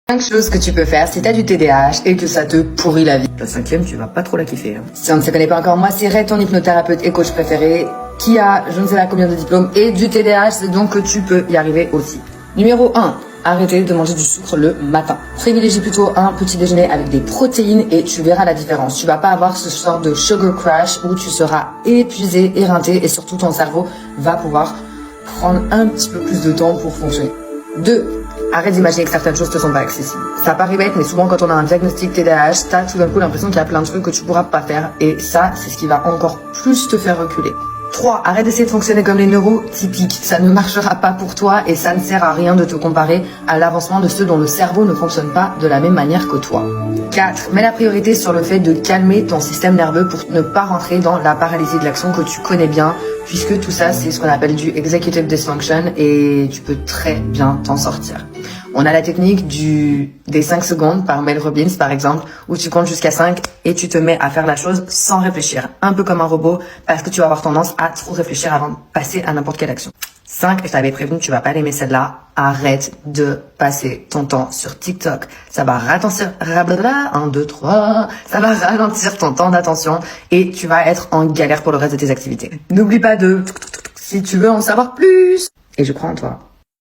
5 choses que tu peux faire si t'as du TDAH et que ça te pourrit la vie. La 5e, tu vas pas trop la kiffer. Hein. Si on ne se connaît pas encore, moi c'est Ray, ton hypnothérapeute et coach préféré, qui a je ne sais pas combien de diplômes et du TDAH, c'est donc que tu peux y arriver aussi. Numéro 1. Arrêtez de manger du sucre le matin. Privilégie plutôt un petit déjeuner avec des protéines et tu verras la différence. Tu vas pas avoir ce genre de sugar crash où tu seras épuisé, éreinté et surtout ton cerveau va pouvoir prendre un petit peu plus de temps pour fonctionner. 2. Arrête d'imaginer que certaines choses te sont pas accessibles. Ça paraît bête, mais souvent quand on a un diagnostic TDAH, t'as tout d'un coup l'impression qu'il y a plein de trucs que tu pourras pas faire et ça, c'est ce qui va encore plus te faire reculer. 3. Arrête d'essayer de fonctionner comme les neurotypiques. Ça ne marchera pas pour toi et ça ne sert à rien de te comparer à l'avancement de ceux dont le cerveau ne fonctionne pas de la même manière que toi. 4. Mets la priorité sur le fait de calmer ton système nerveux pour ne pas rentrer dans la paralysie de l'action que tu connais bien, puisque tout ça, c'est ce qu'on appelle du executive dysfunction et tu peux très bien t'en sortir. On a la technique des 5 secondes par Mel Robbins, par exemple, où tu comptes jusqu'à 5 et tu te mets à faire la chose sans réfléchir. Un peu comme un robot, parce que tu vas avoir tendance à trop réfléchir avant de passer à n'importe quelle action. 5, je t'avais prévenu, tu vas pas l'aimer celle-là. Arrête de passer ton temps sur TikTok. Ça va ralentir, 1, 2, 3. Ça va ralentir ton temps d'attention et tu vas être en galère pour le reste de tes activités. N'oublie pas si tu veux en savoir plus. Et je crois en toi.